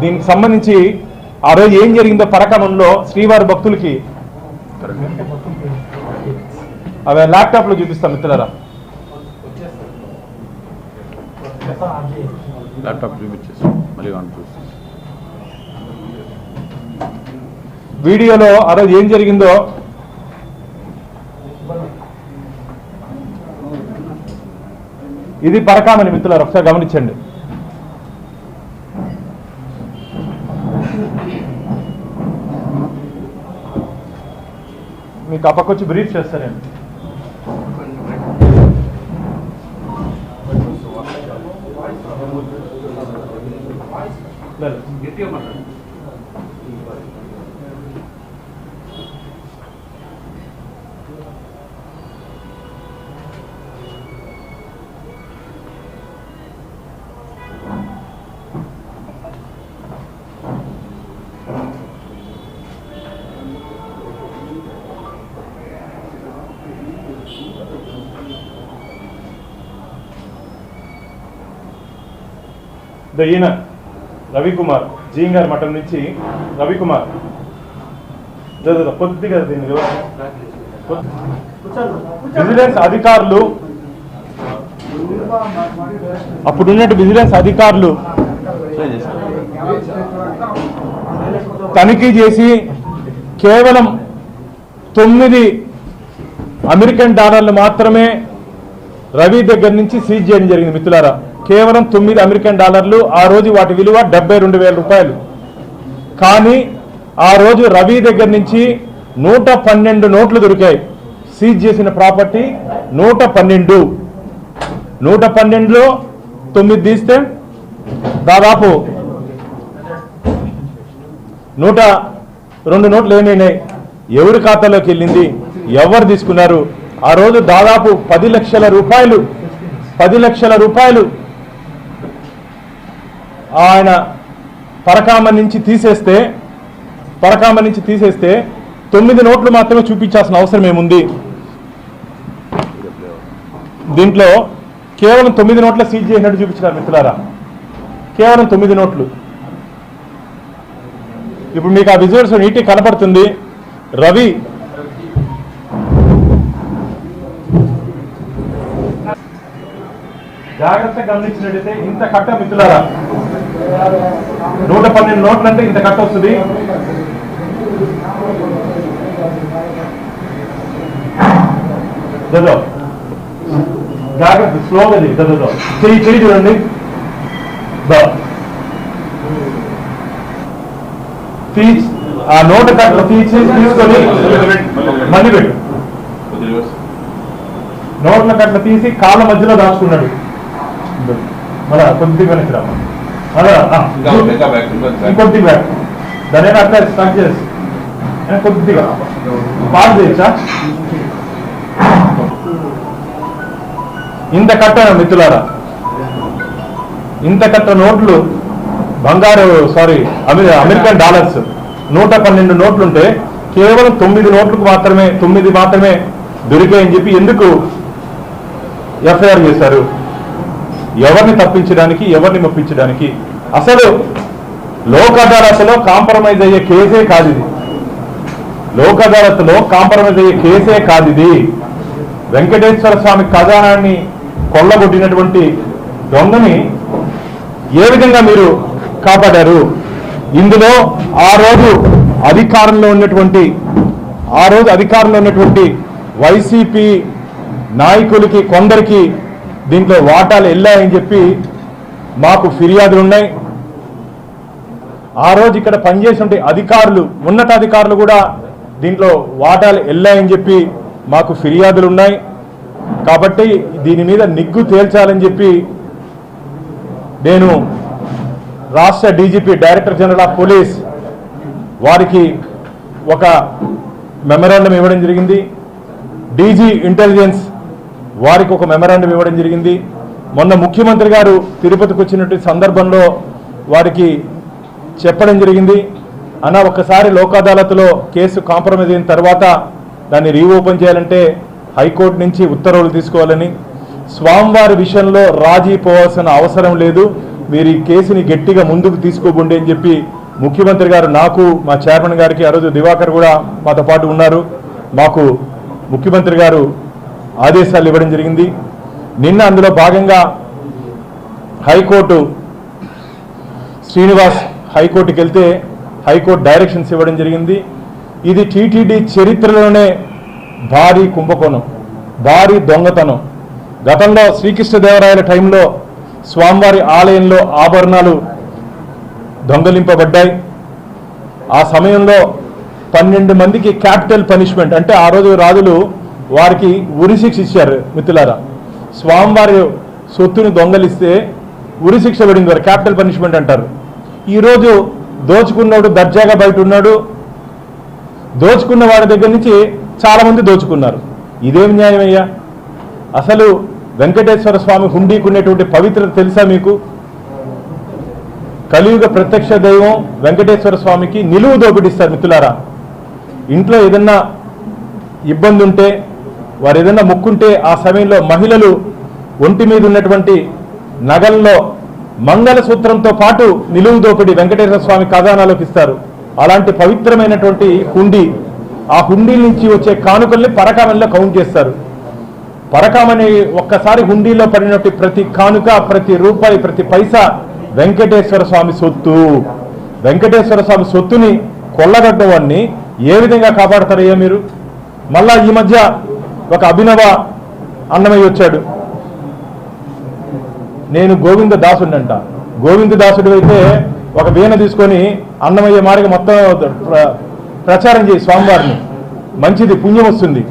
దీనికి సంబంధించి ఆ రోజు ఏం జరిగిందో పరకామంలో శ్రీవారి భక్తులకి అవి ల్యాప్టాప్లో చూపిస్తాం మిత్రులారా. ల్యాప్టాప్ చూపించేసి మళ్ళీ వీడియోలో ఆ రోజు ఏం జరిగిందో ఇది పరకామని మిత్రులారా ఒకసారి గమనించండి. మీకు ఆ పక్క వచ్చి బ్రీఫ్ చేస్తానండి. ఈయన రవికుమార్ జీంగార్ మఠం నుంచి రవికుమార్ కొద్దిగా విజిలెన్స్ అధికారులు అప్పుడున్నట్టు విజిలెన్స్ అధికారులు తనిఖీ చేసి కేవలం 9 అమెరికన్ డాలర్లు మాత్రమే రవి దగ్గర నుంచి సీజ్ చేయడం జరిగింది మిత్రులారా. కేవలం 9 అమెరికన్ డాలర్లు. ఆ రోజు వాటి విలువ 72,000 రూపాయలు. కానీ ఆ రోజు రవి దగ్గర నుంచి 112 నోట్లు దొరికాయి. సీజ్ చేసిన ప్రాపర్టీ 112. 112లో 9 తీస్తే దాదాపు 102 నోట్లు ఏమైనాయి, ఎవరి ఖాతాలోకి వెళ్ళింది, ఎవరు తీసుకున్నారు? ఆ రోజు దాదాపు 10 లక్షల రూపాయలు ఆయన పరకామ నుంచి తీసేస్తే 9 నోట్లు మాత్రమే చూపించాల్సిన అవసరం ఏముంది? దీంట్లో కేవలం 9 నోట్ల సీజ్ చేసినట్టు చూపించినారు మిత్రులారా. కేవలం 9 నోట్లు. ఇప్పుడు మీకు ఆ విజువల్స్ నీట్గా కనపడుతుంది. రవి జాగ్రత్తగా గమనించినట్టయితే ఇంత కట్ట మిత్రులారా, 112 నోట్లు అంటే ఇంత కట్ట వస్తుంది. జాగ్రత్త స్లోగా చెయ్యి చూడండి. ఆ నోటు కట్టలు తీసుకొని మళ్ళీ పెట్టు. నోట్ల కట్టలు తీసి కాళ్ళ మధ్యలో దాచుకున్నాడు. మళ్ళా కొద్దిగా ఇంకొద్ది బ్యాక్ దాని అట్లా స్టార్ట్ చేసి కొద్దిగా పాస్ చేయొచ్చా? ఇంత కట్ట మిత్రులారా, ఇంత కట్ట నోట్లు బంగారు అమెరికన్ డాలర్స్ 112 నోట్లుంటే కేవలం 9 నోట్లకు మాత్రమే 9 మాత్రమే దొరికాయని చెప్పి ఎందుకు ఎఫ్ఐఆర్ చేశారు? ఎవరిని తప్పించడానికి, ఎవరిని మెప్పించడానికి? అసలు లోక్ అదాలత్లో కాంప్రమైజ్ అయ్యే కేసే కాదు ఇది. లోక్ అదాలత్లో కాంప్రమైజ్ అయ్యే కేసే కాదు ఇది. వెంకటేశ్వర స్వామి ఖజానాన్ని కొల్లగొట్టినటువంటి దొంగని ఏ విధంగా మీరు కాపాడారు? ఇందులో ఆ రోజు అధికారంలో ఉన్నటువంటి వైసీపీ నాయకులకి కొందరికి దీంట్లో వాటాలు వెళ్ళాయని చెప్పి మాకు ఫిర్యాదులు ఉన్నాయి. ఆ రోజు ఇక్కడ పనిచేసే అధికారులు, ఉన్నతాధికారులు కూడా దీంట్లో వాటాలు వెళ్ళాయని చెప్పి మాకు ఫిర్యాదులు ఉన్నాయి. కాబట్టి దీని మీద నిగ్గు తేల్చాలని చెప్పి నేను రాష్ట్ర DGP, director general of police వారికి ఒక మెమరాండం ఇవ్వడం జరిగింది. డీజీ ఇంటెలిజెన్స్ వారికి ఒక మెమరాండం ఇవ్వడం జరిగింది. మొన్న ముఖ్యమంత్రి గారు తిరుపతికి వచ్చినటువంటి సందర్భంలో వారికి చెప్పడం జరిగింది, అన్న ఒక్కసారి లోక్ అదాలత్లో కేసు కాంప్రమైజ్ అయిన తర్వాత దాన్ని రీఓపెన్ చేయాలంటే హైకోర్టు నుంచి ఉత్తర్వులు తీసుకోవాలని, స్వామివారి విషయంలో రాజీ పోవాల్సిన అవసరం లేదు, మీరు ఈ కేసుని గట్టిగా ముందుకు తీసుకోబోండి అని చెప్పి ముఖ్యమంత్రి గారు నాకు, మా చైర్మన్ గారికి, ఆ రోజు దివాకర్ కూడా మాతో పాటు ఉన్నారు, మాకు ముఖ్యమంత్రి గారు ఆదేశాలు ఇవ్వడం జరిగింది. నిన్న అందులో భాగంగా హైకోర్టు శ్రీనివాస్ హైకోర్టుకి వెళ్తే హైకోర్టు డైరెక్షన్స్ ఇవ్వడం జరిగింది. ఇది టీటీడీ చరిత్రలోనే భారీ కుంభకోణం, భారీ దొంగతనం. గతంలో శ్రీకృష్ణదేవరాయల టైంలో స్వామివారి ఆలయంలో ఆభరణాలు దొంగలింపబడ్డాయి. ఆ సమయంలో 12 మందికి క్యాపిటల్ పనిష్మెంట్, అంటే ఆ రోజు రాజులు వారికి ఉరిశిక్ష ఇచ్చారు. మిత్రులారా, స్వామివారి సొత్తుని దొంగలిస్తే ఉరిశిక్ష పడింది, వారు క్యాపిటల్ పనిష్మెంట్ అంటారు. ఈరోజు దోచుకున్నాడు దర్జాగా బయట ఉన్నాడు, దోచుకున్న వాడి దగ్గర నుంచి చాలామంది దోచుకున్నారు. ఇదేం న్యాయమయ్యా? అసలు వెంకటేశ్వర స్వామి హుండీకి ఉన్నటువంటి పవిత్రత తెలుసా మీకు? కలియుగ ప్రత్యక్ష దైవం వెంకటేశ్వర స్వామికి నిలువు దోపిడిస్తారు. మిత్రులారా, ఇంట్లో ఏదన్నా ఇబ్బంది ఉంటే, వారు ఏదన్నా ముక్కుంటే ఆ సమయంలో మహిళలు ఒంటి మీద ఉన్నటువంటి నగల్లో మంగళసూత్రంతో పాటు నిలువు దోపిడి వెంకటేశ్వర స్వామి ఖజానాలోకి ఇస్తారు. అలాంటి పవిత్రమైనటువంటి హుండీ, ఆ హుండీ నుంచి వచ్చే కానుకల్ని పరకామణిలో కౌంట్ చేస్తారు. పరకామణి ఒక్కసారి హుండీలో పడినట్టు ప్రతి కానుక, ప్రతి రూపాయి, ప్రతి పైసా వెంకటేశ్వర స్వామి సొత్తు. వెంకటేశ్వర స్వామి సొత్తుని కొల్లగడ్డ వాడిని ఏ విధంగా కాపాడతారయ్యా మీరు? మళ్ళా ఈ మధ్య ఒక అభినవ అన్నమయ్య వచ్చాడు, నేను గోవింద దాసుడినంట. గోవింద దాసుడు అయితే ఒక వీణ తీసుకొని అన్నమయ్య మార్గం మొత్తం ప్రచారం చేయి, స్వామివారిని, మంచిది, పుణ్యం వస్తుంది.